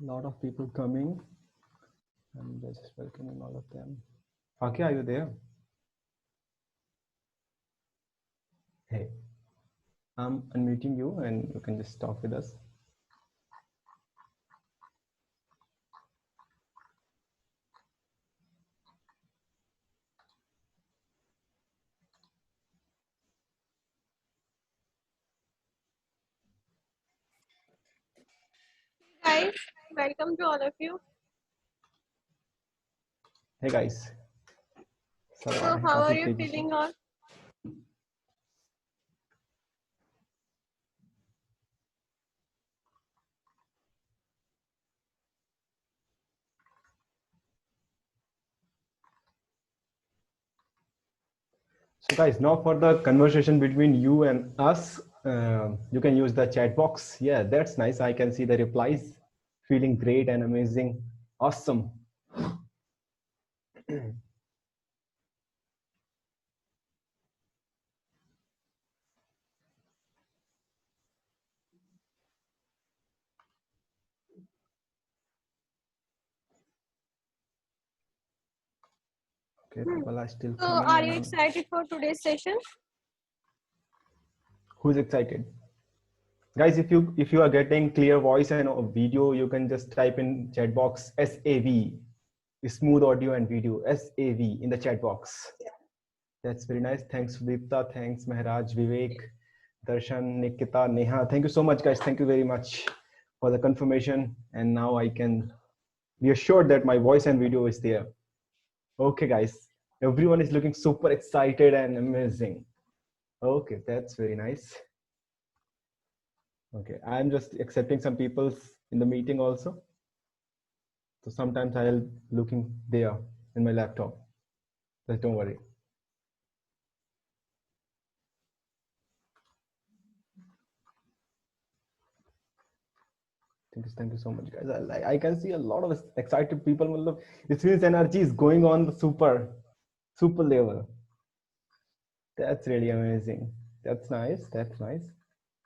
Lot of people coming. I'm just welcoming all of them. Faki, are you there? Hey, I'm unmuting you and you can just talk with us. Guys, welcome to all of you. Hey guys. सब आ So, रहे हैं how are काफी you तेजी से. feeling on? So guys, now for the conversation between you and us, you can use the chat box. Yeah, that's nice. I can see the replies. Feeling great and amazing. Awesome. Okay, people are still So, coming are and you all. excited for today's session? Who's excited? Guys, if you are getting clear voice and a video, you can just type in chat box SAV, smooth audio and video, SAV in the chat box. That's very nice. Thanks, Sudipta. Thanks, Maharaj, Vivek, Darshan, Nikita, Neha. Thank you so much, guys. Thank you very much for the confirmation. And now I can be assured that my voice and video is there. Okay, guys. Everyone is looking super excited and amazing. Okay, that's very nice. Okay, I'm just accepting some people in the meeting also. So sometimes I'll looking there in my laptop. Just don't worry. Thank you so much, guys. I can see a lot of excited people. Matlab, it feels energy is going on the super level. That's really amazing. That's nice. That's nice.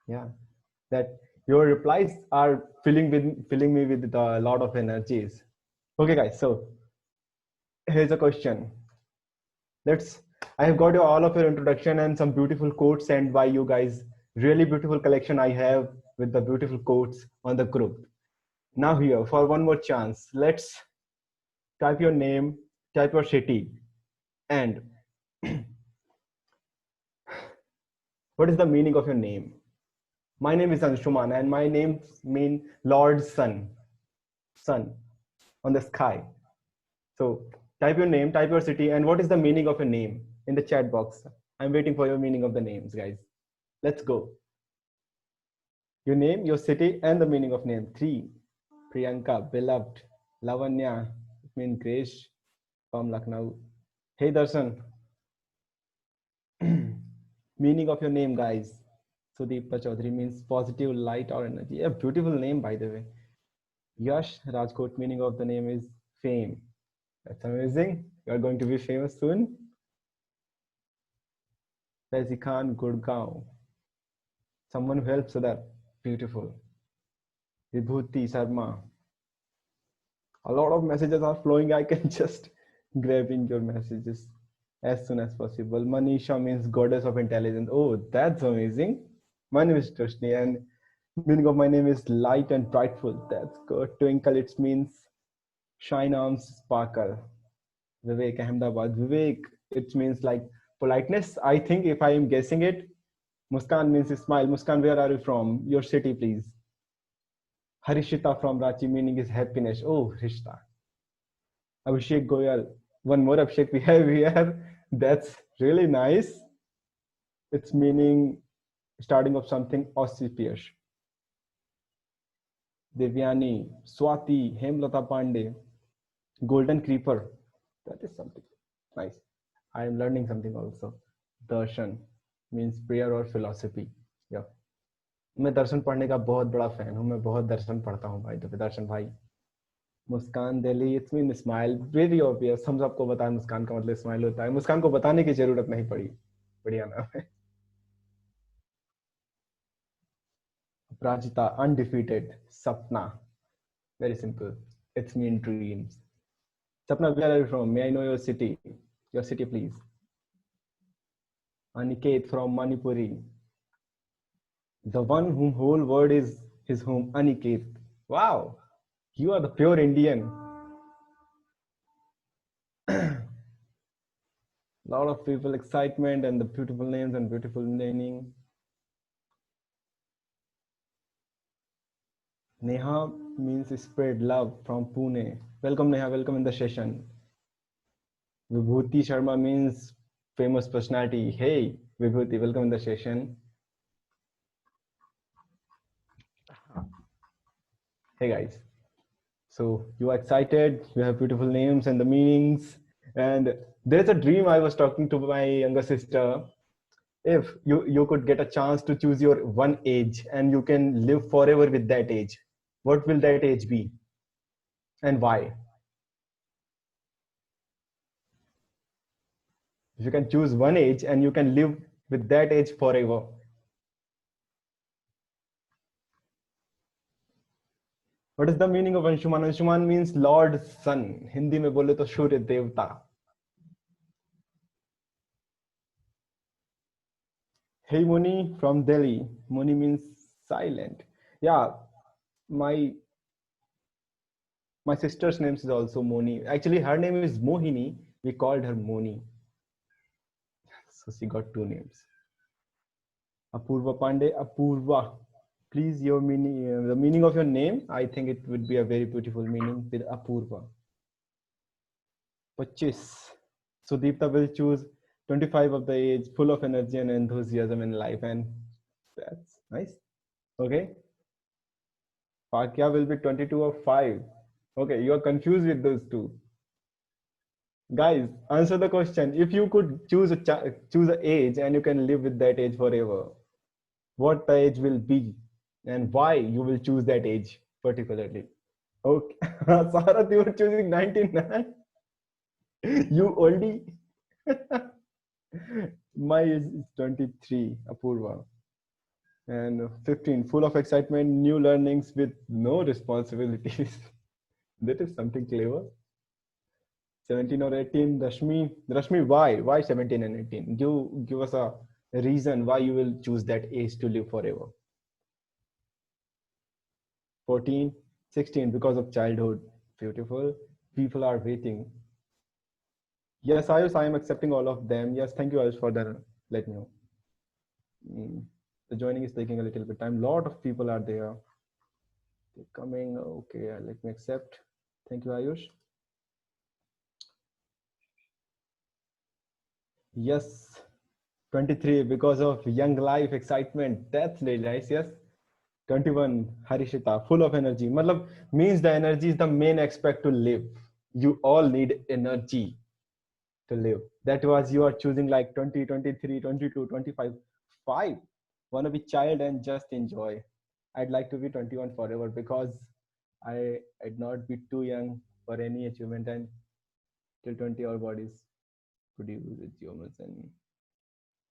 Yeah, that your replies are filling me with a lot of energies. Okay, guys. So here's a question. Let's. I have got all of your introduction and some beautiful quotes sent by you guys. Really beautiful collection I have with the beautiful quotes on the group. Now here for one more chance. Let's type your name, type your city, and what is the meaning of your name? My name is Anshuman, and my name means Lord Sun, sun on the sky. So type your name, type your city, and what is the meaning of your name in the chat box. I'm waiting for your meaning of the names, guys. Let's go. Your name, your city, and the meaning of name. 3. Priyanka, beloved. Lavanya, it means Grace from Lucknow. Hey Darshan, meaning of your name, guys. Sudeep Chaudhary means positive light or energy. A beautiful name, by the way. Yash Rajkot, meaning of the name is fame. That's amazing. You are going to be famous soon. Faizi Khan, Gurgaon. Someone who helps other. Beautiful. Vibhuti Sharma. A lot of messages are flowing. I can just grabbing your messages as soon as possible. Manisha means goddess of intelligence. Oh, that's amazing. My name is Trishni and meaning of my name is light and brightful. That's good. Twinkle, it means shine arms sparkle. Vivek Ahmedabad. Vivek, it means like politeness. I think if I am guessing it, Muskan means smile. Muskan, where are you from? Your city, please. Harishita from Ranchi, meaning is happiness. Oh, Rishta. Abhishek Goyal. One more Abhishek we have here. That's really nice. It's meaning starting of something auspicious. Devyani, Swati, Hemlata Pandey, Golden Creeper. That is something nice. I am learning something also. Darshan means prayer or philosophy. Yeah. मैं दर्शन पढ़ने का बहुत बड़ा fan हूँ मैं बहुत दर्शन पढ़ता हूँ भाई तो दर्शन भाई Muskaan Delhi it's mean smile very obvious हम सबको बताएं मुस्कान का मतलब स्माइल होता है मुस्कान को बताने की जरूरत नहीं पड़ी बढ़िया नाम है अपराजिता अनडिफीटेड सपना Very simple. It's mean dreams. Sapna, where are you from? May I know your city? Your city, please. Aniket from Manipuri. The one whom whole world is his home. Aniket. Wow. You are the pure Indian. Lot of people excitement and the beautiful names and beautiful naming. Neha means spread love from Pune. Welcome Neha, welcome in the session. Vibhuti Sharma means famous personality. Hey Vibhuti, welcome in the session. Hey guys. So you are excited, you have beautiful names and the meanings. And there's a dream I was talking to my younger sister. If you could get a chance to choose your one age and you can live forever with that age, what will that age be and why? If you can choose one age and you can live with that age forever. What is the meaning of Anshuman? Anshuman means Lord Sun. Hindi में बोले तो सूर्य देवता. Hey Moni from Delhi. Moni means silent. Yeah, my sister's name is also Moni. Actually, her name is Mohini. We called her Moni. So she got two names. Apurva Pandey. Apurva. Please, your meaning, the meaning of your name. I think it would be a very beautiful meaning with Apurva. 25. Sudeepta will choose 25 of the age, full of energy and enthusiasm in life, and that's nice. Okay. Fakya will be 22 or 5. Okay, you are confused with those two. Guys, answer the question. If you could choose an age and you can live with that age forever, what the age will be and why you will choose that age particularly? Okay. Sarath, you were choosing 99. You oldie. My age is 23, Apurva. And 15, full of excitement, new learnings with no responsibilities. That is something clever. 17 or 18, Rashmi. Rashmi, why? Why 17 and 18? Give us a reason why you will choose that age to live forever. 14, 16, because of childhood. Beautiful. People are waiting. Yes, Ayush, I am accepting all of them. Yes, thank you, Ayush, for that. Let me know. The joining is taking a little bit time. Lot of people are there. They're coming. Okay, let me accept. Thank you, Ayush. Yes, 23 because of young life excitement. That's really nice. Yes. 21, Harishita, full of energy. Matlab, means the energy is the main aspect to live. You all need energy to live. That was you are choosing like 20, 23, 22, 25, 5. Want to be child and just enjoy. I'd like to be 21 forever because I'd not be too young for any achievement, and till 20 our bodies produce geomes and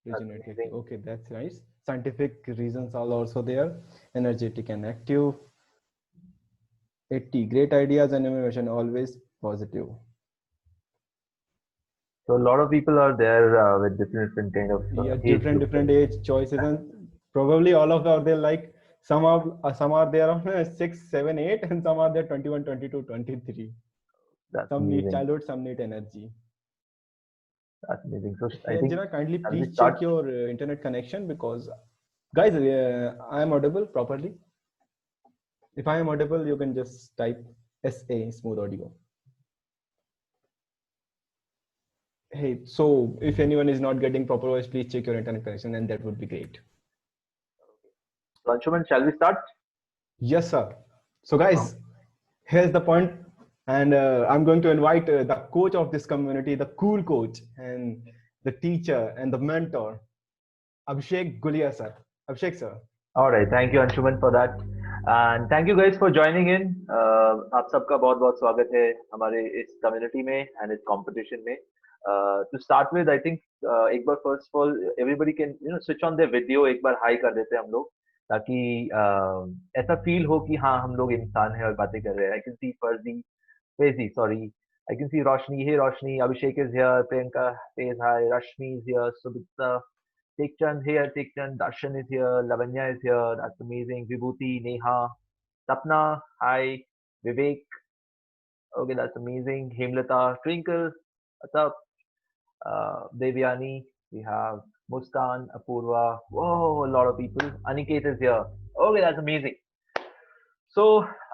regenerative. Okay, that's nice. Scientific reasons are also there. Energetic and active. 80, great ideas and innovation, always positive. So a lot of people are there with different kind of different age choices, and probably all of them are there. Like some are there on 6, 7, 8, and some are there 21, 22, 23. Some need childhood, some need energy. That's amazing. So hey, Anjana, kindly please check your internet connection, because guys, I am audible properly. If I am audible, you can just type SA, smooth audio. Hey, so if anyone is not getting proper voice, please check your internet connection, and that would be great. So Anshuman, shall we start? Yes, sir. So guys, here's the point, and I'm going to invite the coach of this community, the cool coach, and the teacher and the mentor, Abhishek Gulia, sir. Abhishek, sir. All right, thank you Anshuman for that, and thank you guys for joining in. आप सबका बहुत-बहुत स्वागत है हमारे इस community में and इस competition में. To start with, I think एक बार first of all everybody can switch on their video. एक बार hi कर देते हैं हम लोग, ताकि ऐसा फील हो कि हाँ हम लोग इंसान हैं और बातें कर रहे हैं. I can see Faizi, sorry. I can see Roshni. Hey Roshni, Abhishek is here. Priyanka says hi. Rashmi is here. Subhita, Tekchand here. Tekchand, Darshan is here. Lavanya is here. That's amazing. Vibhuti, Neha, Sapna, hi. Vivek, okay, that's amazing. Hemlata, Twinkle, what's up? Devyani, we have Muskan, Apurva. Whoa, a lot of people. Aniket is here. Okay, that's amazing. So,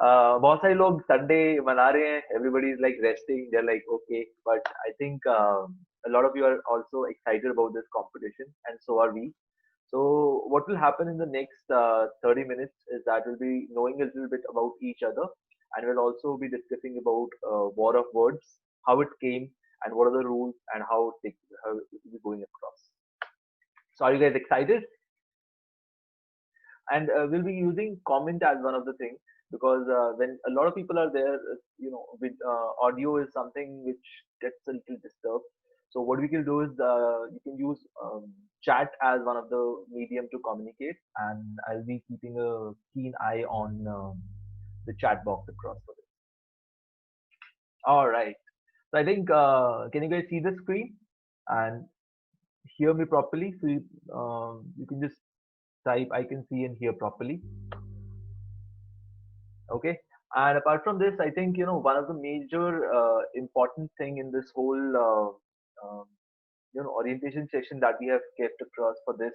बहुत सारे लोग Sunday मना रहे हैं. Everybody is like resting. They're like okay, but I think a lot of you are also excited about this competition, and so are we. So, what will happen in the next 30 minutes is that we'll be knowing a little bit about each other, and we'll also be discussing about War of Words, how it came, and what are the rules, and how it will be going across. So, are you guys excited? And we'll be using comment as one of the things, because when a lot of people are there, with audio is something which gets a little disturbed. So what we can do is you can use chat as one of the medium to communicate, and I'll be keeping a keen eye on the chat box across for this. All right, so I think can you guys see the screen and hear me properly? So you can just type I can see and hear properly. Okay, and apart from this, I think one of the major important thing in this whole orientation session that we have kept across for this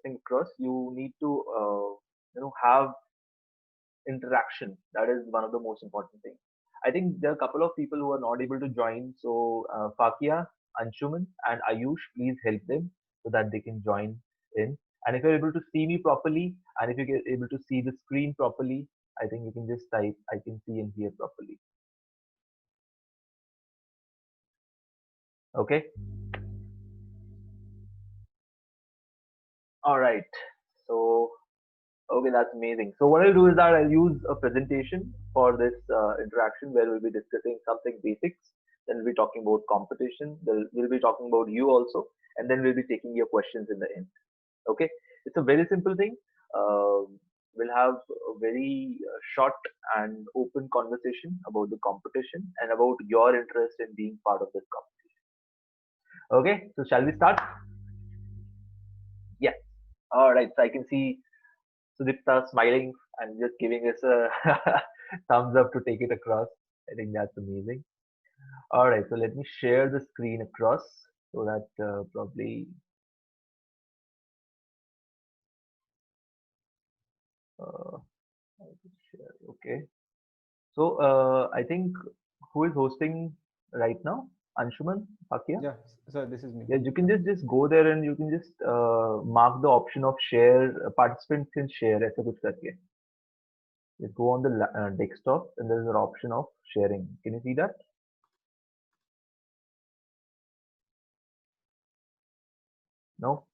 thing across, you need to have interaction. That is one of the most important things. I think there are a couple of people who are not able to join, so Fakia, Anshuman and Ayush, please help them so that they can join in. And if you're able to see me properly, and if you're able to see the screen properly, I think you can just type I can see and hear properly. Okay. All right. So, okay, that's amazing. So what I'll do is that I'll use a presentation for this interaction where we'll be discussing something basics. Then we'll be talking about competition. We'll be talking about you also, and then we'll be taking your questions in the end. Okay, it's a very simple thing. We'll have a very short and open conversation about the competition and about your interest in being part of this competition. Okay, so shall we start? Yeah. All right. So I can see Sudipta smiling and just giving us a thumbs up to take it across. I think that's amazing. All right. So let me share the screen across so that probably. Okay. So I think who is hosting right now? Anshuman, Fakia? Yeah, sir, this is me. Yeah, you can just go there and you can just mark the option of share. Participants can share. ऐसा कुछ करके. Just go on the desktop and there's an option of sharing. Can you see that? No?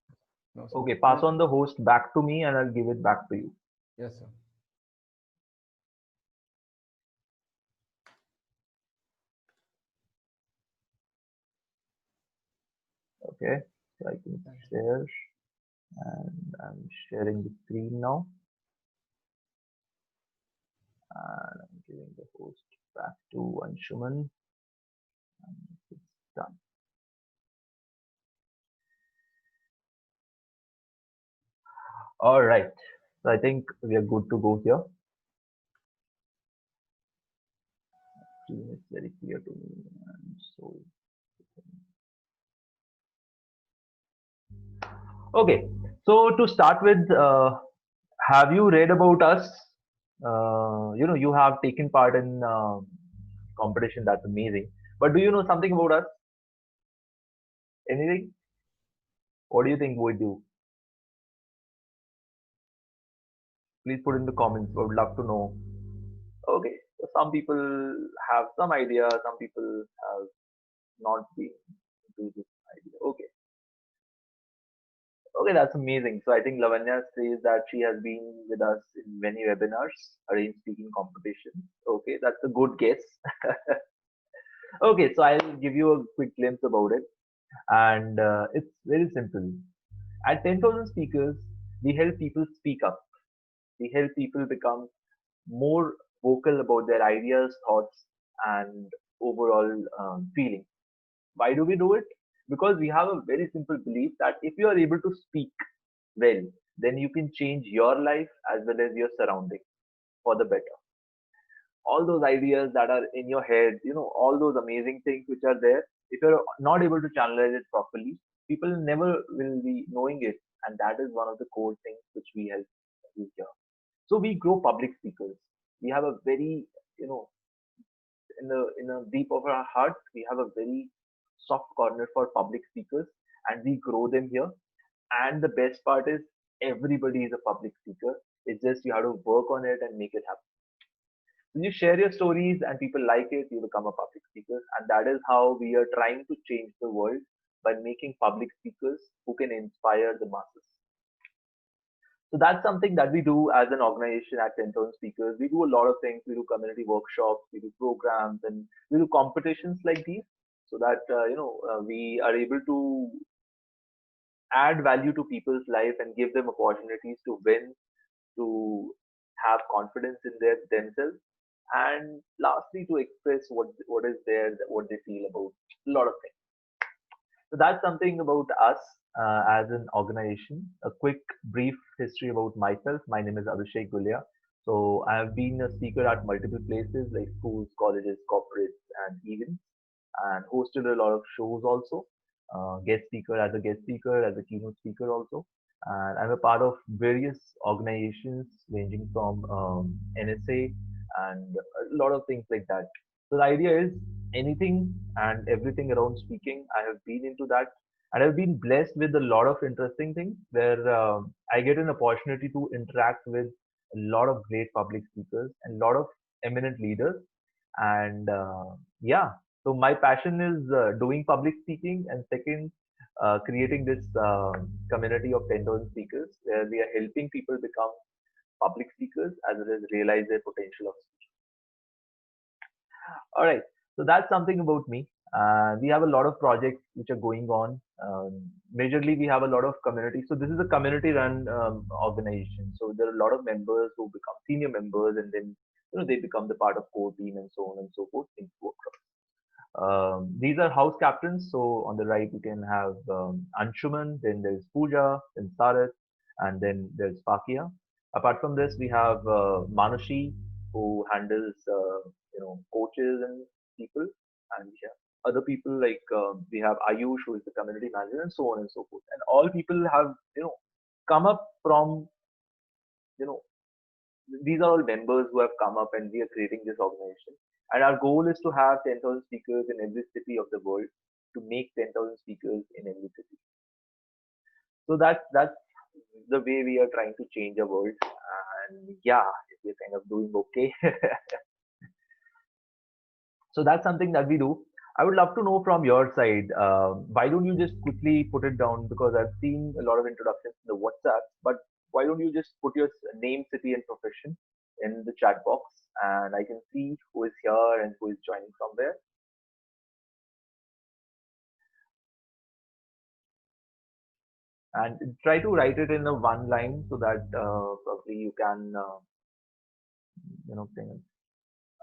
No, sir. Okay, pass on the host back to me and I'll give it back to you. Yes, sir. Okay, so I can share and I'm sharing the screen now. And I'm giving the host back to Anshuman. And it's done. All right, so I think we are good to go here. It's very clear to me, and so okay. So to start with, have you read about us? You have taken part in competition. That's amazing. But do you know something about us? Anything? What do you think we do? Please put in the comments. I would love to know. Okay, so some people have some idea. Some people have not been into this idea. Okay. Okay, that's amazing. So I think Lavanya says that she has been with us in many webinars, arranged speaking competitions. Okay, that's a good guess. Okay, so I'll give you a quick glimpse about it. And it's very simple. At 10,000 speakers, we help people speak up. We help people become more vocal about their ideas, thoughts, and overall feeling. Why do we do it? Because we have a very simple belief that if you are able to speak well, then you can change your life as well as your surrounding for the better. All those ideas that are in your head, all those amazing things which are there, if you're not able to channelize it properly, people never will be knowing it. And that is one of the core things which we help you here. So we grow public speakers. We have a very, you know, in a deep of our heart, we have a very soft corner for public speakers, and we grow them here. And the best part is everybody is a public speaker. It's just you have to work on it and make it happen. When you share your stories and people like it, you become a public speaker. And that is how we are trying to change the world, by making public speakers who can inspire the masses. So that's something that we do as an organization at 10,000 Speakers. We do a lot of things. We do community workshops, we do programs, and we do competitions like these, so that we are able to add value to people's life and give them opportunities to win, to have confidence in themselves, and lastly to express what is there, what they feel about a lot of things. So that's something about us as an organization. A quick brief history about myself. My name is Abhishek Gulia. So I have been a speaker at multiple places like schools, colleges, corporates, and events, and hosted a lot of shows also. Guest speaker, as a keynote speaker also. And I'm a part of various organizations ranging from NSA and a lot of things like that. So the idea is anything and everything around speaking. I have been into that, and I've been blessed with a lot of interesting things where I get an opportunity to interact with a lot of great public speakers and a lot of eminent leaders. And yeah, so my passion is doing public speaking, and second, creating this community of 10,000 speakers where we are helping people become public speakers as well as realize their potential of speech. All right, so that's something about me. We have a lot of projects which are going on. Majorly, we have a lot of community. So this is a community-run organization. So there are a lot of members who become senior members, and then they become the part of core team and so on and so forth. Things go across. These are house captains. So on the right, you can have Anshuman, then there's Pooja, then Sarat, and then there's Pakia. Apart from this, we have Manushi, who handles coaches and people, and we have other people like we have Ayush, who is the community manager, and so on and so forth. And all people have come up from you know these are all members who have come up, and we are creating this organization. And our goal is to have 10,000 speakers in every city of the world, to make 10,000 speakers in every city. So that's the way we are trying to change the world. And yeah, we're kind of doing okay. So that's something that we do. I would love to know from your side. Why don't you just quickly put it down? Because I've seen a lot of introductions in the WhatsApp, but why don't you just put your name, city, and profession in the chat box, and I can see who is here and who is joining from where. And try to write it in a one line so that probably you can,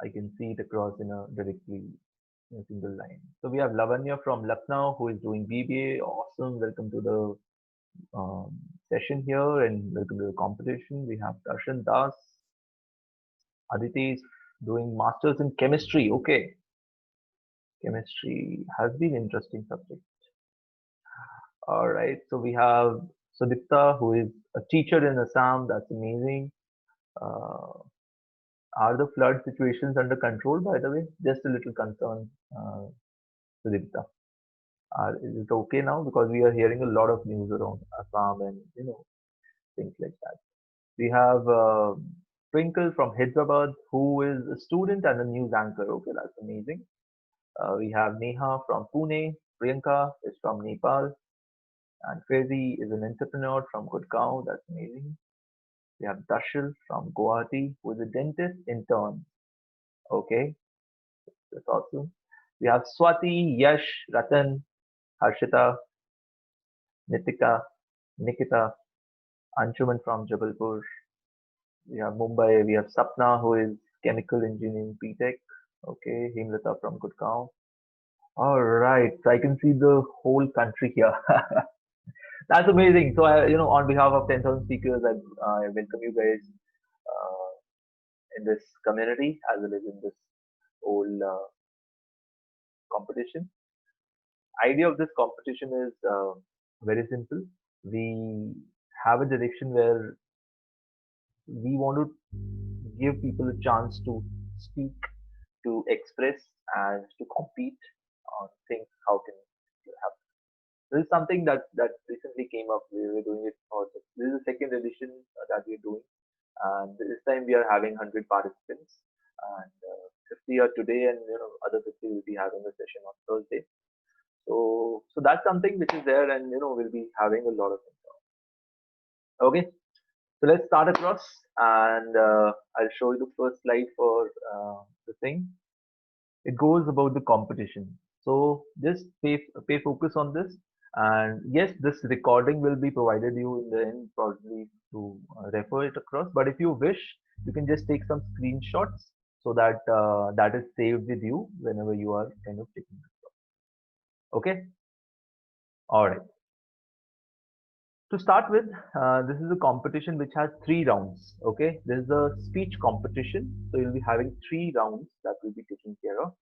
I can see it across in a directly in a single line. So we have Lavanya from Lucknow who is doing BBA. Awesome. Welcome to the session here, and welcome to the competition. We have Darshan Das. Aditi is doing masters in chemistry. Okay. Chemistry has been interesting subject. All right. So we have Sudipta, who is a teacher in Assam. That's amazing. Are the flood situations under control, by the way? Just a little concern, Sudipta. Is it okay now? Because we are hearing a lot of news around Assam and things like that. We have Twinkle from Hyderabad, who is a student and a news anchor. Okay, that's amazing. We have Neha from Pune. Priyanka is from Nepal. And Crazy is an entrepreneur from Gurgaon. That's amazing. We have Dashil from Guwahati, who is a dentist intern. Okay, that's awesome. We have Swati, Yash, Ratan, Harshita, Nitika, Nikita, Anshuman from Jabalpur. We have Mumbai. We have Sapna, who is chemical engineering BTech. Okay, Himlata from Gurgaon. All right, so I can see the whole country here. That's amazing. So, on behalf of 10,000 speakers, I welcome you guys uh, in this community as well as in this whole competition. Idea of this competition is very simple. We have a direction where we want to give people a chance to speak, to express, and to compete on things. How can you have this is something that recently came up. We were doing it for this is the second edition that we're doing, and this time we are having 100 participants, and 50 are today, and other 50 will be having a session on Thursday. So that's something which is there, and we'll be having a lot of things. Okay, so let's start across, and I'll show you the first slide for the thing. It goes about the competition. So just pay focus on this. And yes, this recording will be provided you in the end probably to refer it across. But if you wish, you can just take some screenshots so that that is saved with you whenever you are kind of taking this. Okay. All right. To start with, this is a competition which has 3 rounds. Okay. This is a speech competition. So you'll be having 3 rounds that will be taken care of.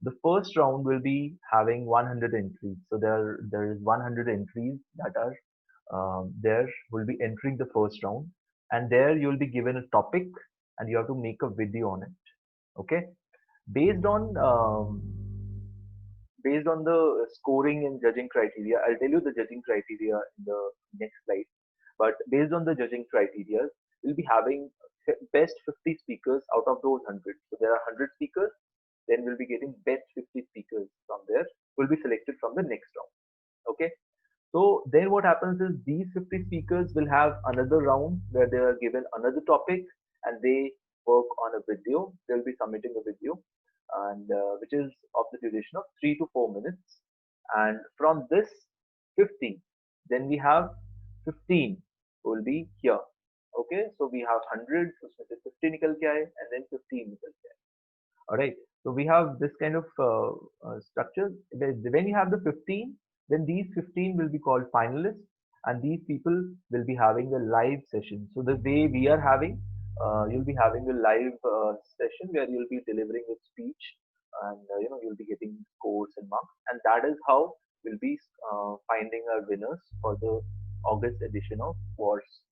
The first round will be having 100 entries. So there is 100 entries that are there will be entering the first round, and there you will be given a topic and you have to make a video on it. Okay, based on the scoring and judging criteria, I'll tell you the judging criteria in the next slide. But based on the judging criteria, we'll be having best 50 speakers out of those 100. So there are 100 speakers, then we'll be getting best 50 speakers from there, will be selected from the next round. Okay, so then what happens is these 50 speakers will have another round where they are given another topic and they work on a video. They'll be submitting a video, and which is of the duration of 3 to 4 minutes. And from this 50, then we have 15 who will be here. Okay, so we have 100, so 50 nikal ke aaye, and then 15 nikal ke aaye. All right. So we have this kind of structure. When you have the 15, then these 15 will be called finalists, and these people will be having a live session. So the way we are having, you'll be having a live session where you'll be delivering a speech, and you'll be getting scores and marks, and that is how we'll be finding our winners for the August edition of Words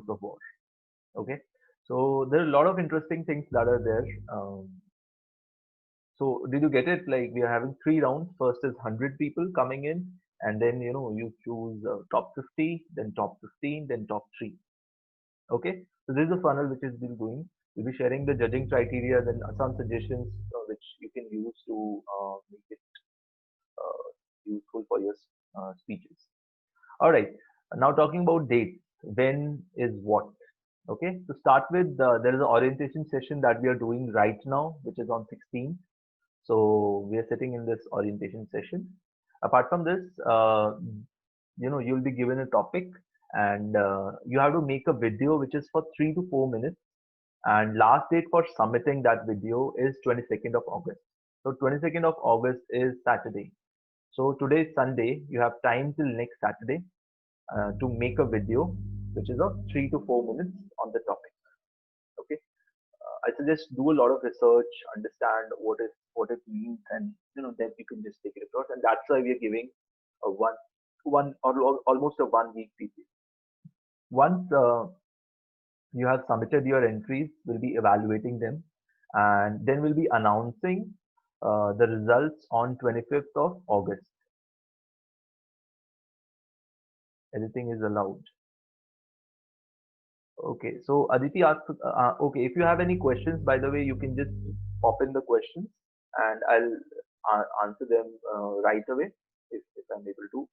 of War. Okay. So there are a lot of interesting things that are there. So did you get it? Like we are having 3 rounds. First is 100 people coming in, and then you choose top 50, then top 15, then top 3. Okay. So this is the funnel which has been going. We'll be sharing the judging criteria, then some suggestions which you can use to make it useful for your speeches. All right. Now talking about dates. When is what? Okay. To start with, there is an orientation session that we are doing right now, which is on 16th. So we are sitting in this orientation session. Apart from this, you'll be given a topic, and you have to make a video which is for 3 to 4 minutes. And last date for submitting that video is 22nd of August. So 22nd of August is Saturday. So today is Sunday. You have time till next Saturday to make a video which is of 3 to 4 minutes on the topic. Okay. I suggest do a lot of research, understand what it means, and then you can just take it across. And that's why we are giving a one or almost a 1 week period. Once you have submitted your entries, we'll be evaluating them, and then we'll be announcing the results on 25th of August. Everything is allowed. Okay, so Aditi asked, okay, if you have any questions, by the way, you can just pop in the questions and I'll answer them right away if I'm able to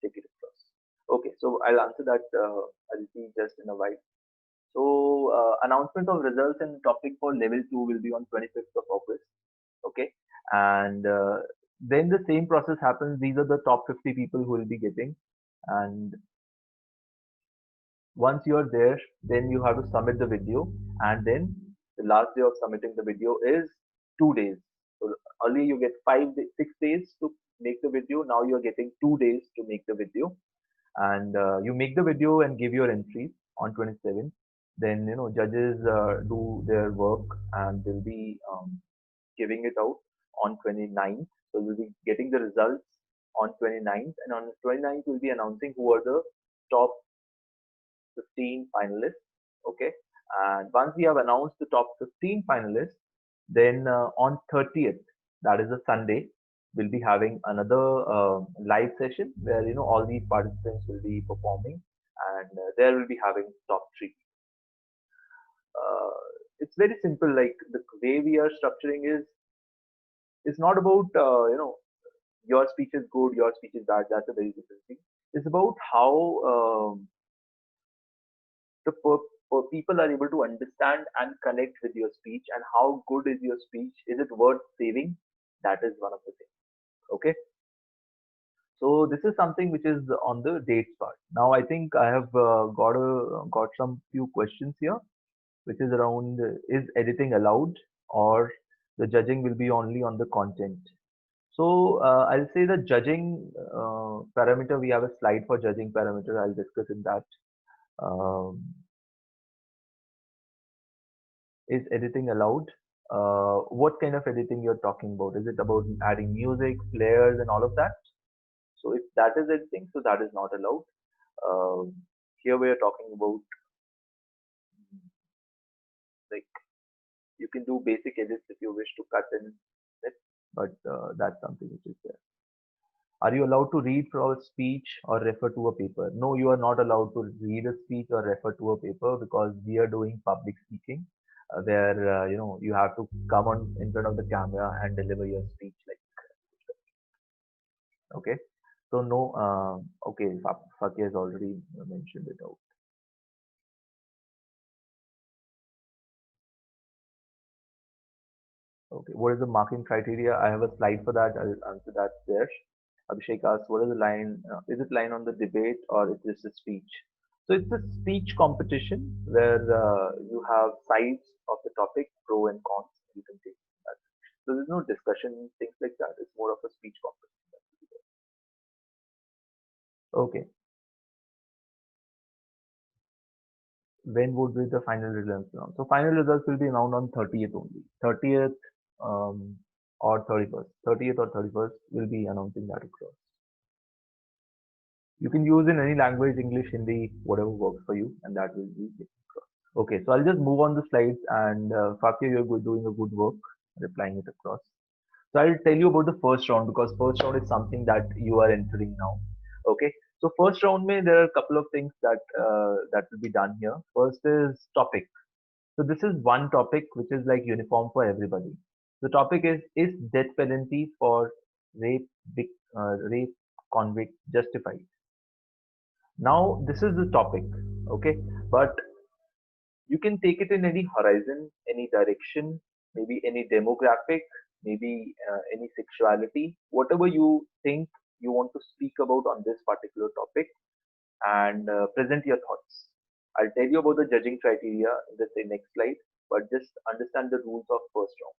take it across. Okay, so I'll answer that, Aditi, just in a while. So announcement of results and topic for level 2 will be on 25th of August. Okay, and then the same process happens. These are the top 50 people who will be getting, and Once you are there, then you have to submit the video, and then the last day of submitting the video is 2 days. So earlier you get 6 days to make the video. Now you are getting 2 days to make the video, and you make the video and give your entries on 27th. Then judges do their work, and they'll be giving it out on 29th. So we'll be getting the results on 29th, and on 29th we'll be announcing who are the top 15 finalists. Okay, and once we have announced the top 15 finalists, then on 30th, that is a Sunday, we'll be having another live session where all these participants will be performing, and there will be having top three. It's very simple. Like the way we are structuring is, it's not about your speech is good, your speech is bad. That's a very different thing. It's about how people are able to understand and connect with your speech, and how good is your speech. Is it worth saving? That is one of the things. Okay. So this is something which is on the dates part. Now I think I have got some few questions here, which is around, is editing allowed, or the judging will be only on the content. So I'll say the judging parameter, we have a slide for judging parameter. I'll discuss in that. Is editing allowed? What kind of editing you're talking about? Is it about adding music, players, and all of that? So if that is editing, so that is not allowed. Here we are talking about, like, you can do basic edits if you wish to cut in it, but that's something which is there. Are you allowed to read from a speech or refer to a paper? No, you are not allowed to read a speech or refer to a paper, because we are doing public speaking, where you have to come on in front of the camera and deliver your speech. Like, okay, so no. Okay, Fakir has already mentioned it out. Okay, what is the marking criteria? I have a slide for that. I'll answer that there. Abhishek asks, what is the line? Is it line on the debate, or is this a speech? So it's a speech competition where you have sides of the topic, pro and cons. You can take that. So there's no discussion, things like that. It's more of a speech competition. Okay. When would be the final results announced? So final results will be announced on 30th only. 30th or 31st. 30th or 31st will be announcing that across. You can use in any language, English, Hindi, whatever works for you, and that will be across. Okay, so I'll just move on the slides, and Fakir, you're doing a good work replying it across. So I'll tell you about the first round, because first round is something that you are entering now. Okay, so first round, there are a couple of things that that will be done here. First is topic. So this is one topic which is like uniform for everybody. The topic is death penalty for rape convict justified? Now this is the topic, okay, but you can take it in any horizon, any direction, maybe any demographic, maybe any sexuality, whatever you think you want to speak about on this particular topic, and present your thoughts. I'll tell you about the judging criteria in the next slide, but just understand the rules of first round.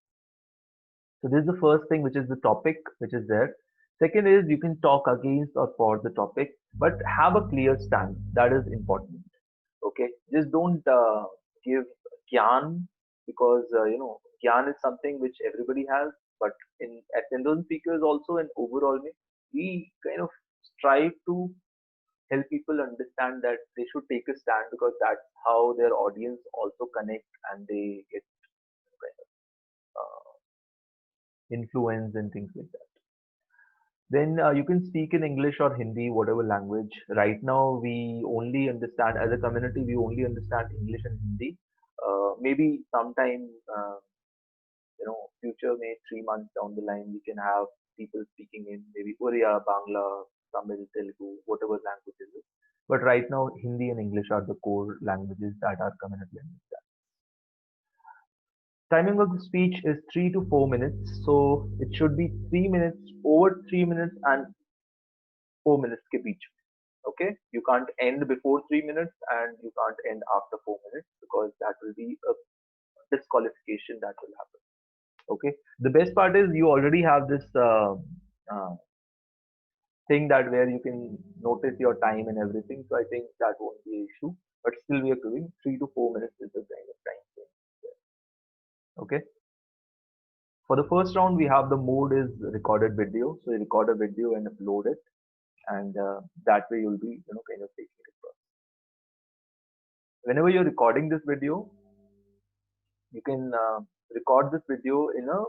So this is the first thing, which is the topic, which is there. Second is, you can talk against or for the topic, but have a clear stand. That is important. Okay, just don't give gyan, because gyan is something which everybody has, but in attendance speakers also, and overall we kind of strive to help people understand that they should take a stand, because that's how their audience also connect, and they get kind of influence and things like that. Then you can speak in English or Hindi, whatever language. Right now, we only understand, as a community, we only understand English and Hindi. Maybe sometime, future, maybe 3 months down the line, we can have people speaking in maybe Oriya, Bangla, Tamil, Telugu, whatever languages. But right now, Hindi and English are the core languages that our community understands. Timing of the speech is 3 to 4 minutes, so it should be 3 minutes, over 3 minutes, and 4 minutes ke beech. Okay, you can't end before 3 minutes and you can't end after 4 minutes because that will be a disqualification that will happen. Okay, the best part is you already have this uh, thing that where you can notice your time and everything. So I think that won't be an issue. But still, we are doing 3 to 4 minutes is the kind of time frame there. Okay. For the first round, we have the mode is recorded video. So you record a video and upload it, and that way you'll be kind of taking it across. Whenever you're recording this video, you can record this video in a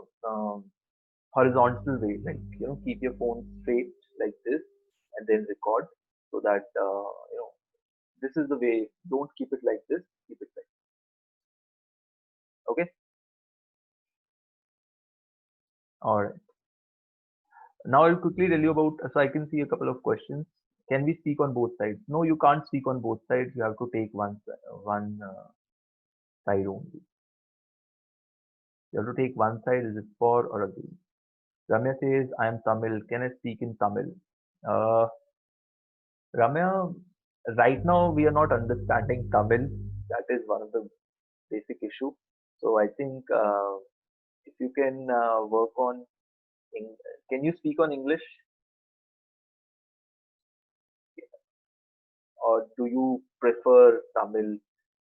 horizontal way, like keep your phone straight like this, and then record so that this is the way. Don't keep it like this. Keep it like this. Okay. All right. Now I'll quickly tell you about. So I can see a couple of questions. Can we speak on both sides? No, you can't speak on both sides. You have to take one side only. You have to take one side. Is it for or against? Ramya says, I am Tamil. Can I speak in Tamil? Ramya, right now we are not understanding Tamil. That is one of the basic issue. So I think if you can work on, can you speak on English? Or do you prefer Tamil?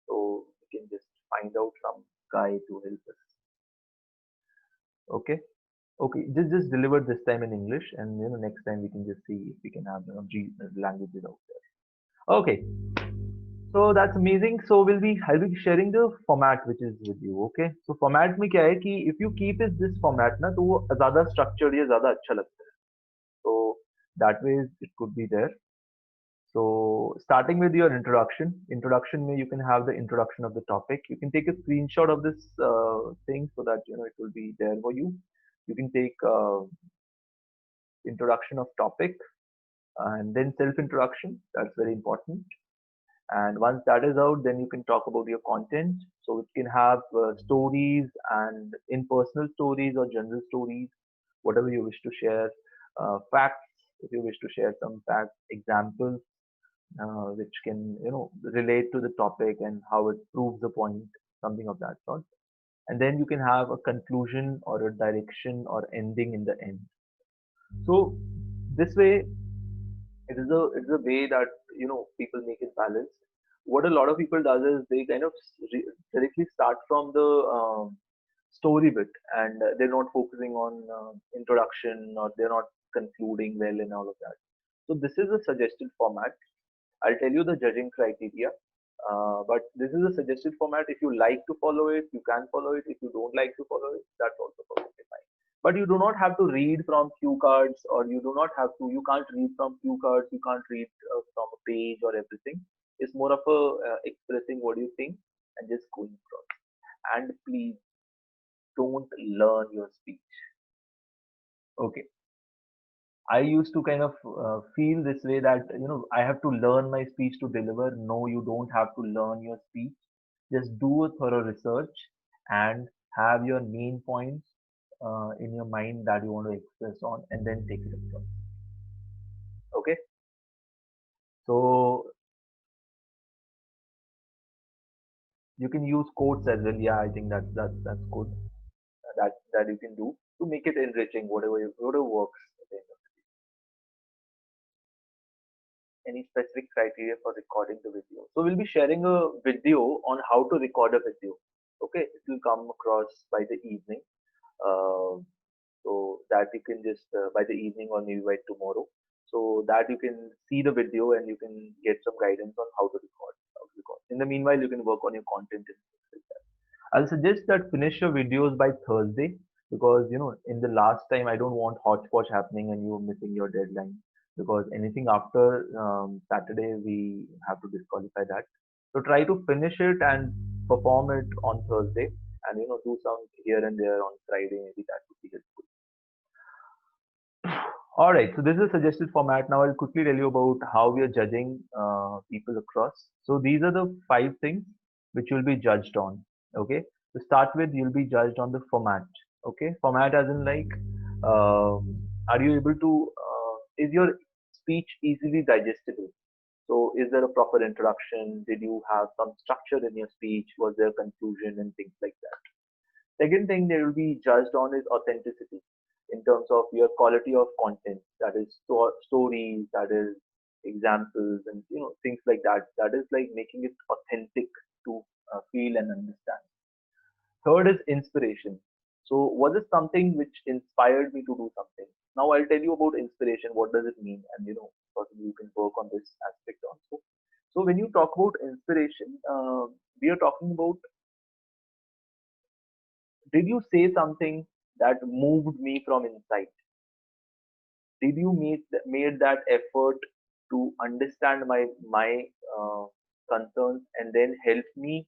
So we can just find out some guy to help us. Okay. Okay, just deliver this time in English, and next time we can just see if we can have languages out there. Okay, so that's amazing. So I'll be sharing the format which is with you. Okay, so format में क्या है कि if you keep it this format ना तो वो ज़्यादा structured या ज़्यादा अच्छा लगता है. So that way it could be there. So starting with your introduction. Introduction में you can have the introduction of the topic. You can take a screenshot of this thing so that it will be there for you. You can take introduction of topic and then self-introduction. That's very important. And once that is out, then you can talk about your content. So it can have stories and impersonal stories or general stories, whatever you wish to share. Facts, if you wish to share some facts, examples, which can relate to the topic and how it proves the point, something of that sort. And then you can have a conclusion or a direction or ending in the end. So this way, it is a way that people make it balanced. What a lot of people does is they kind of directly start from the story bit, and they're not focusing on introduction, or they're not concluding well and all of that. So this is a suggested format. I'll tell you the judging criteria. But this is a suggested format. If you like to follow it, you can follow it. If you don't like to follow it, that's also perfectly fine. But you do not have to read from cue cards, or you can't read from cue cards, you can't read from a page or everything. It's more of a expressing what you think and just going across. And please don't learn your speech. Okay. I used to kind of feel this way that I have to learn my speech to deliver. No, you don't have to learn your speech. Just do a thorough research and have your main points in your mind that you want to express on, and then take it across. Okay. So you can use quotes as well. Yeah, I think that's good. That you can do to make it enriching, whatever works. Any specific criteria for recording the video? So we'll be sharing a video on how to record a video. Okay, it will come across by the evening, so that you can just by the evening or maybe by tomorrow, so that you can see the video and you can get some guidance on how to record. In the meanwhile, you can work on your content and things like that. I'll suggest that finish your videos by Thursday, because in the last time I don't want hodgepodge happening and you missing your deadline, because anything after Saturday we have to disqualify that. So try to finish it and perform it on Thursday, and do some here and there on Friday. Maybe that would be helpful. All right, so this is a suggested format. Now I'll quickly tell you about how we are judging people across. So these are the 5 things which you'll be judged on. Okay, to start with, you'll be judged on the format. Okay, format as in like, are you able to, is your speech easily digestible? So is there a proper introduction? Did you have some structure in your speech? Was there conclusion and things like that? Second thing they will be judged on is authenticity in terms of your quality of content. That is stories, that is examples, and things like that. That is like making it authentic to feel and understand. Third is inspiration. So was it something which inspired me to do something? Now I'll tell you about inspiration. What does it mean? And possibly you can work on this aspect also. So when you talk about inspiration, we are talking about, did you say something that moved me from inside? Did you made that effort to understand my concerns and then help me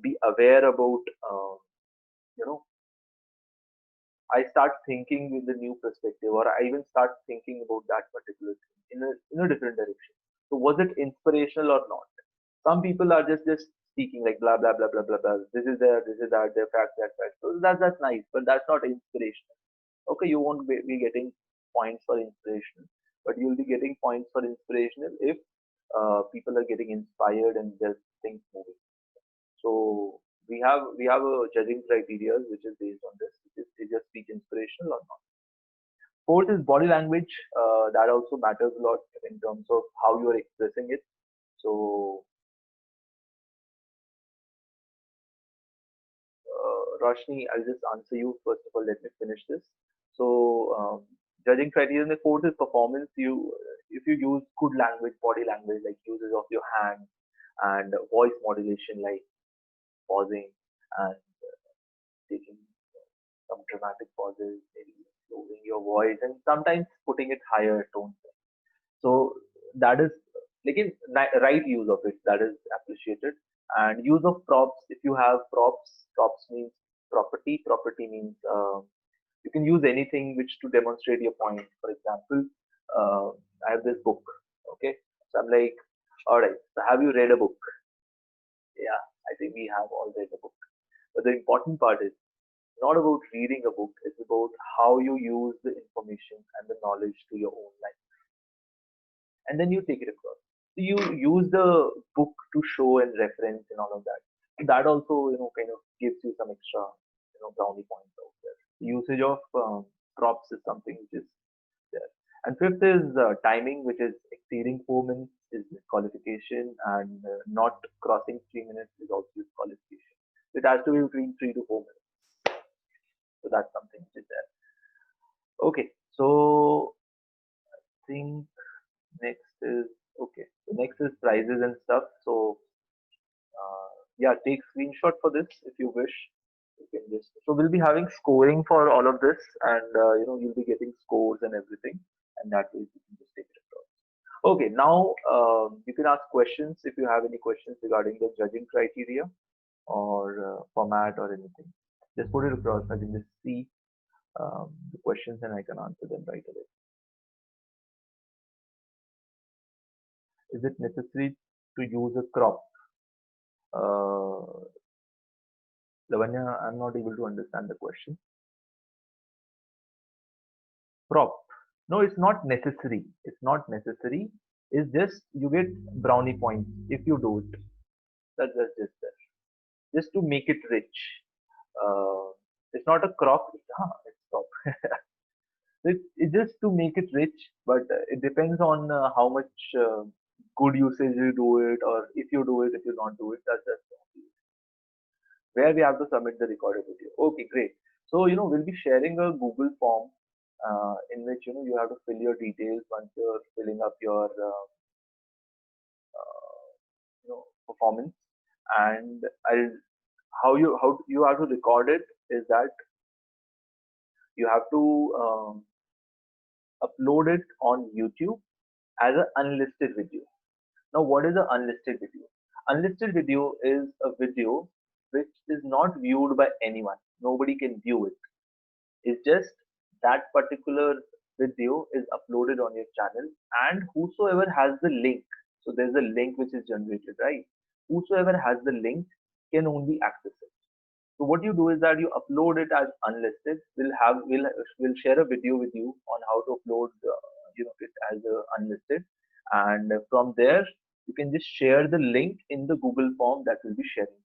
be aware about you know I start thinking with a new perspective, or I even start thinking about that particular thing in a different direction. So was it inspirational or not? Some people are just speaking like blah blah blah blah blah blah. This is there, this is that, their fact, that fact. So that's nice, but that's not inspirational. Okay, you won't be getting points for inspiration, but you'll be getting points for inspirational if people are getting inspired and there's things moving. So we have a judging criteria which is based on this. Is your speech inspirational or not? Fourth is body language. That also matters a lot in terms of how you are expressing it. So Roshni, I'll just answer you. First of all, let me finish this. So judging criteria in the fourth is performance. If you use good language, body language, like uses of your hand and voice modulation, like pausing and taking some dramatic pauses, maybe lowering your voice and sometimes putting it higher tones. So that is like right use of it, that is appreciated. And use of props, if you have props means property. Property means you can use anything which to demonstrate your point. For example, I have this book. Okay, so I'm like, all right, so have you read a book? Yeah, I think we have all read a book. But the important part is not about reading a book, it's about how you use the information and the knowledge to your own life. And then you take it across. So you use the book to show and reference and all of that. That also, kind of gives you some extra, brownie points out there. The usage of props is something which is there. And fifth is timing, which is exceeding 4 minutes is disqualification, and not crossing 3 minutes is also disqualification. It has to be between 3 to 4 minutes. So that's something which is there. Okay, so I think next is okay. So next is prizes and stuff. So yeah, take screenshot for this if you wish. You can just, so we'll be having scoring for all of this, and you'll be getting scores and everything, and that way you can just take it across. Okay, now you can ask questions if you have any questions regarding the judging criteria or format or anything. Just put it across. I can just see the questions and I can answer them right away. Is it necessary to use a crop? Lavanya, I'm not able to understand the question. Prop. No, it's not necessary. It's not necessary. It's just you get brownie points if you do it. That's just there. Just to make it rich. It's not a crop. It's crop. It's just to make it rich, but it depends on how much good usage you do it, or if you do it, if you don't do it. That's where we have to submit the recorded video. Okay, great. So we'll be sharing a Google form in which you have to fill your details once you're filling up your performance, and how you have to record it is that you have to upload it on YouTube as an unlisted video. Now, what is an unlisted video? Unlisted video is a video which is not viewed by anyone. Nobody can view it. It's just that particular video is uploaded on your channel, and whosoever has the link, so there's a link which is generated, right? Whosoever has the link can only access it. So what you do is that you upload it as unlisted. We'll share a video with you on how to upload it as unlisted, and from there you can just share the link in the Google form that we'll be sharing.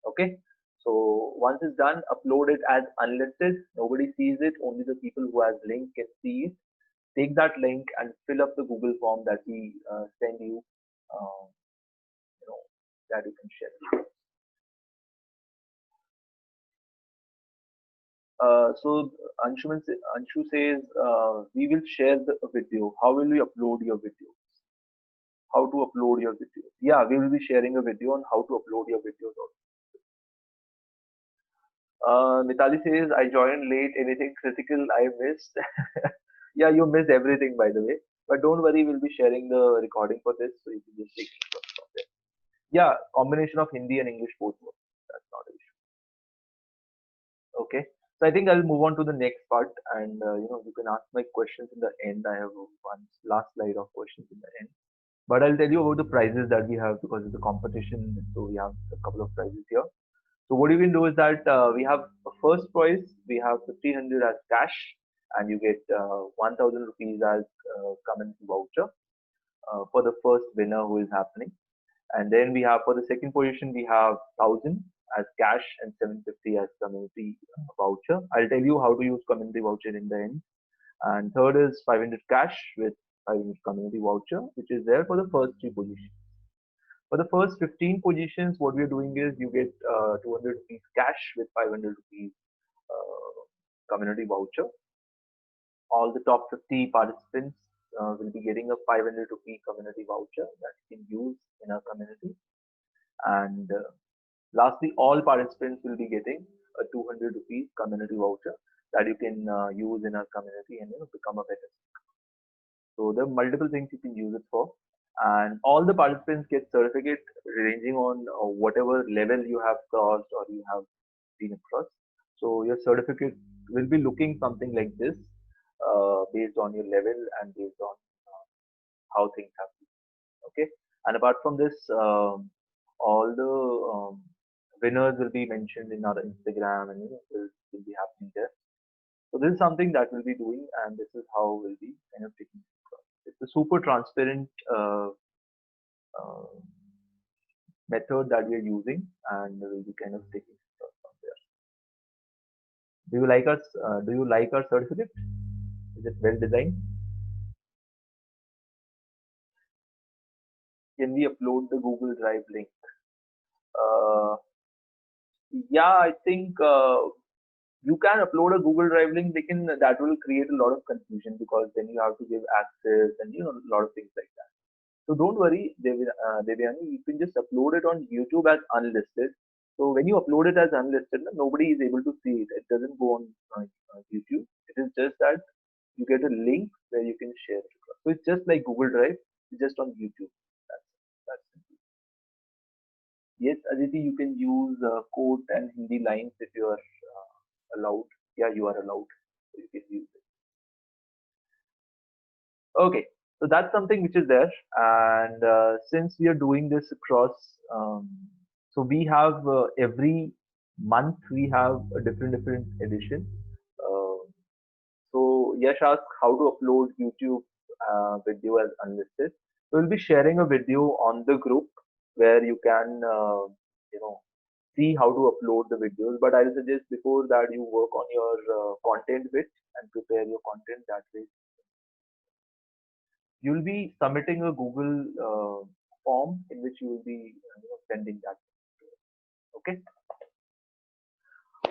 Okay, so once it's done, upload it as unlisted. Nobody sees it, only the people who has link can see it. Take that link and fill up the Google form that we send you, uh, you know, that you can share. So Anshu says, we will share the video. How will we upload your video? How to upload your video? Yeah, we will be sharing a video on how to upload your videos also. Mitali says, I joined late. Anything critical I missed? Yeah, you missed everything, by the way. But don't worry, we'll be sharing the recording for this, so you can just take it from there. Yeah, combination of Hindi and English both work. That's not an issue. Okay, so I think I'll move on to the next part, and you can ask my questions in the end. I have one last slide of questions in the end, but I'll tell you about the prizes that we have because it's a competition. So we have a couple of prizes here. So what you can do is that we have a first prize, we have 1500 as cash, and you get 1000 rupees as community voucher for the first winner who is happening. And then we have for the second position, we have 1000 as cash and 750 as community voucher. I'll tell you how to use community voucher in the end. And third is 500 cash with 500 community voucher, which is there for the first three positions. For the first 15 positions, what we are doing is you get 200 rupees cash with 500 rupees community voucher. All the top 50 participants will be getting a 500 rupee community voucher that you can use in our community. And lastly, all participants will be getting a 200 rupees community voucher that you can use in our community and become a better speaker. So there are multiple things you can use it for. And all the participants get certificate ranging on whatever level you have crossed or you have been across. So your certificate will be looking something like this based on your level and based on how things have been. Okay. And apart from this, all the winners will be mentioned in our Instagram and will be happening there. So this is something that we'll be doing, and this is how we'll be kind of taking it across. It's a super transparent method that we are using, and we'll be kind of taking it across from there. Do you like us? Do you like our certificate? Is it well designed? Can we upload the Google Drive link? Uh, yeah, I think you can upload a Google Drive link. That will create a lot of confusion because then you have to give access and a lot of things like that. So don't worry, Devyani, you can just upload it on YouTube as unlisted. So when you upload it as unlisted, nobody is able to see it. It doesn't go on YouTube. It is just that you get a link where you can share it. So it's just like Google Drive, it's just on YouTube. That's simple. Yes, Aditi, you can use quote and Hindi lines if you are allowed. Yeah, you are allowed. So you can use it. Okay, so that's something which is there. And since we are doing this across, so we have every month we have a different edition. So Yash asked how to upload YouTube video as unlisted. So we'll be sharing a video on the group where you can, see how to upload the videos. But I'll suggest before that you work on your content bit and prepare your content that way. You'll be submitting a Google form in which you will be sending that. Okay.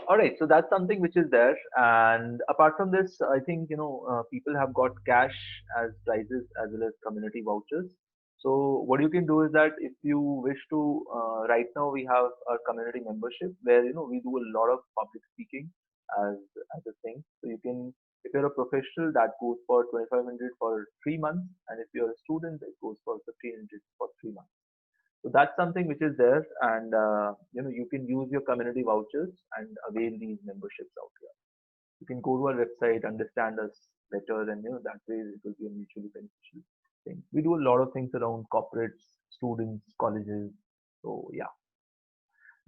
All right, so that's something which is there. And apart from this, I think people have got cash as prizes as well as community vouchers. So what you can do is that if you wish to, right now we have our community membership where we do a lot of public speaking as a thing. So you can, if you're a professional, that goes for 2500 for 3 months, and if you're a student, it goes for 1500 for 3 months. So that's something which is there, and you can use your community vouchers and avail these memberships out here. You can go to our website, understand us better, and that way it will be a mutually beneficial thing. We do a lot of things around corporates, students, colleges. So yeah,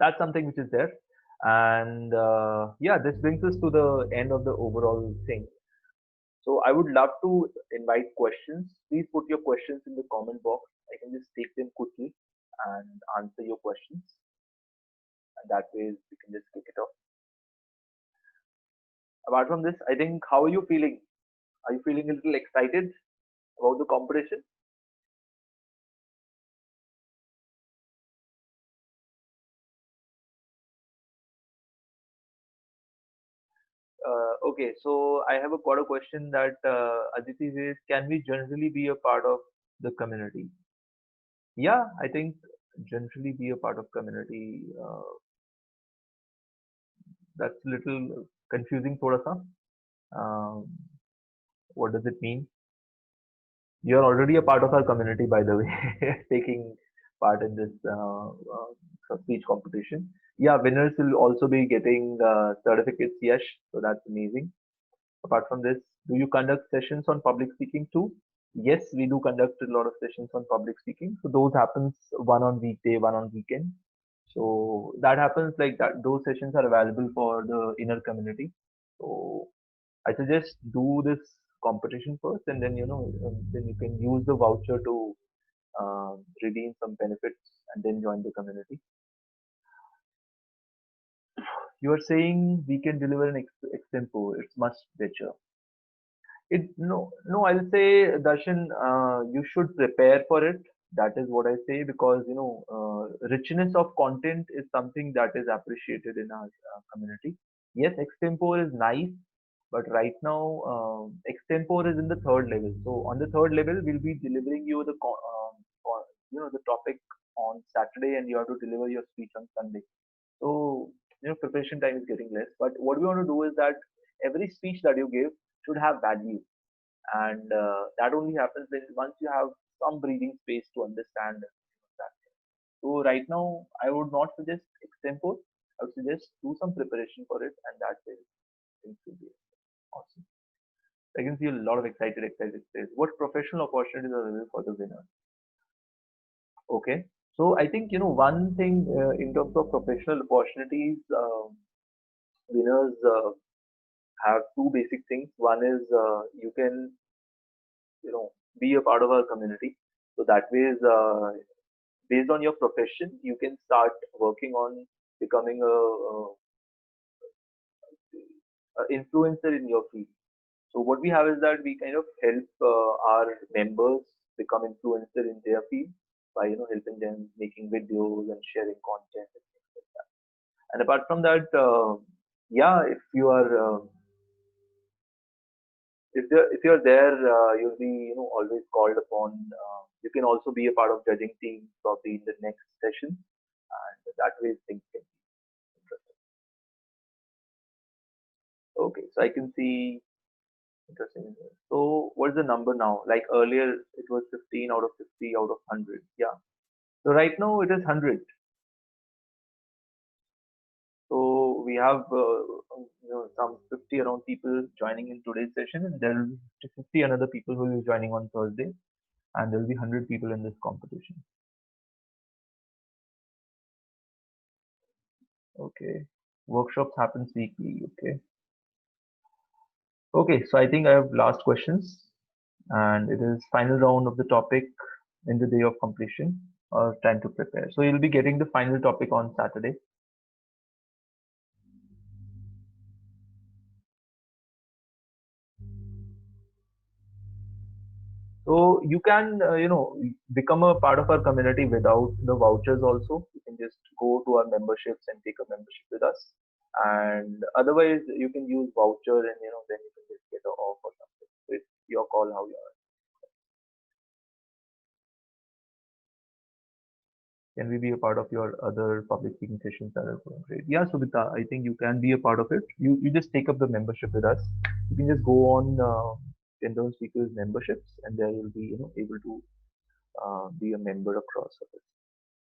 that's something which is there. And yeah, this brings us to the end of the overall thing. So I would love to invite questions. Please put your questions in the comment box. I can just take them quickly and answer your questions. And that way we can just kick it off. Apart from this, I think, how are you feeling? Are you feeling a little excited about the competition? Okay, so I have got a question that Aditi says, can we generally be a part of the community? Yeah, I think generally be a part of community. That's a little confusing, thoda sa. Um, what does it mean? You're already a part of our community, by the way, taking part in this speech competition. Yeah, winners will also be getting certificates. Yes, so that's amazing. Apart from this, do you conduct sessions on public speaking too? Yes, we do conduct a lot of sessions on public speaking. So those happens one on weekday, one on weekend. So that happens like that. Those sessions are available for the inner community. So I suggest do this competition first, and then then you can use the voucher to redeem some benefits, and then join the community. You are saying we can deliver an extempo. It's much better. No, I'll say, Darshan, you should prepare for it. That is what I say, because richness of content is something that is appreciated in our community. Yes, extempore is nice, but right now extempore is in the third level. So on the third level, we'll be delivering you the topic on Saturday, and you have to deliver your speech on Sunday. So preparation time is getting less. But what we want to do is that every speech that you give should have value, and that only happens when once you have some breathing space to understand that. So right now, I would not suggest extempore. I would suggest do some preparation for it, and that way things will be awesome. I can see a lot of excited says, what professional opportunities are available for the winner? Okay, so I think one thing in terms of professional opportunities, winners have two basic things. One is you can be a part of our community. So that way is based on your profession, you can start working on becoming a influencer in your field. So what we have is that we kind of help our members become influencer in their field by helping them making videos and sharing content and things like that. And apart from that, yeah, if you are if you're there, you'll be always called upon. You can also be a part of judging team probably in the next session, and that way things can be interesting. Okay, so I can see interesting. So what's the number now? Like earlier, it was 15 out of 50 out of 100. Yeah. So right now it is 100. So we have some 50 around people joining in today's session, and there will be 50 another people who will be joining on Thursday, and there will be 100 people in this competition. Okay. Workshops happens weekly. Okay. Okay. So I think I have last questions, and it is final round of the topic in the day of completion or time to prepare. So you'll be getting the final topic on Saturday. So you can, become a part of our community without the vouchers also. You can just go to our memberships and take a membership with us. And otherwise, you can use voucher, and then you can just get an off or something. So it's your call how you are. Can we be a part of your other public speaking sessions that are going great? Yeah, Subhita, I think you can be a part of it. You just take up the membership with us. You can just go on Tendon Speakers memberships, and there you'll be able to be a member across of it.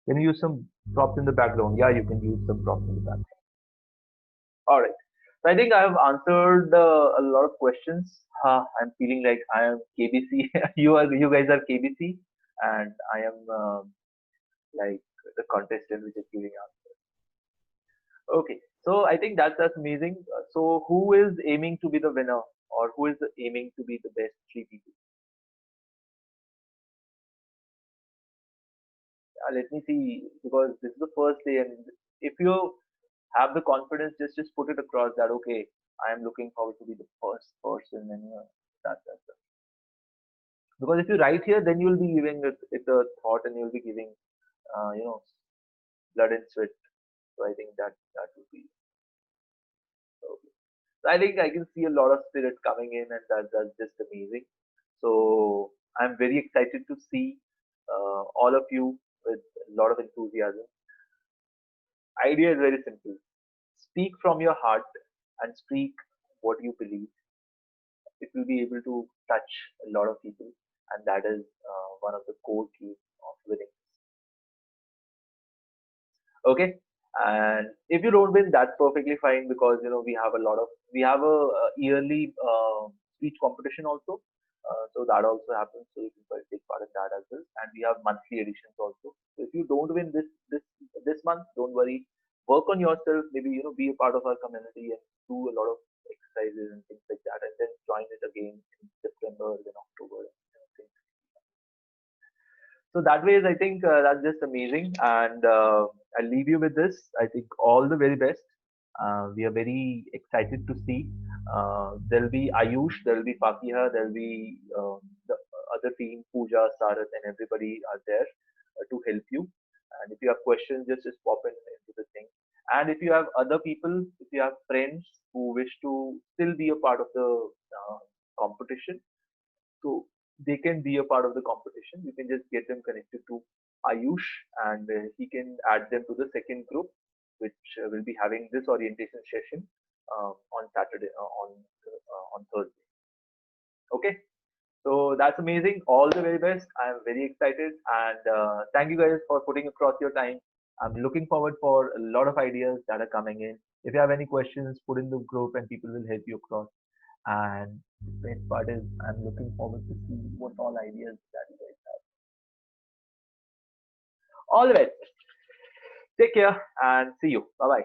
Can you use some props in the background? Yeah, you can use some props in the background. All right. So I think I have answered a lot of questions. I'm feeling like I am KBC. You guys are KBC, and I am like the contestant which is giving answers. Okay. So I think that's amazing. So who is aiming to be the winner? or who is aiming to be the best 3 people? Let me see, because this is the first day, and if you have the confidence, just put it across that okay, I am looking forward to be the first person, and that. Because if you write here, then you will be giving it a thought, and you will be giving you know, blood and sweat. So I think that would be okay. So I think I can see a lot of spirit coming in, and that's just amazing. So I'm very excited to see all of you with a lot of enthusiasm. Idea is very simple. Speak from your heart and speak what you believe. It will be able to touch a lot of people, and that is one of the core keys of winning. Okay, and if you don't win, that's perfectly fine, because we have a yearly speech competition also. So that also happens, so you can take part in that as well, and we have monthly editions also. So if you don't win this month, don't worry, work on yourself, maybe be a part of our community and do a lot of exercises and things like that, and then join it again in September, then October, things. So that ways, I think that's just amazing, and I'll leave you with this. I think all the very best. We are very excited to see. There'll be Ayush, there'll be Fakiha, there'll be the other team, Pooja, Sarath, and everybody are there to help you. And if you have questions, just pop into the thing. And if you have other people, if you have friends who wish to still be a part of the competition, so they can be a part of the competition. You can just get them connected to Ayush, and he can add them to the second group, which will be having this orientation session on Saturday, on Thursday. Okay, so that's amazing. All the very best. I'm very excited, and thank you guys for putting across your time. I'm looking forward for a lot of ideas that are coming in. If you have any questions, put in the group, and people will help you across. And the best part is, I'm looking forward to see what all ideas that you guys have. All the best. Take care and see you. Bye bye.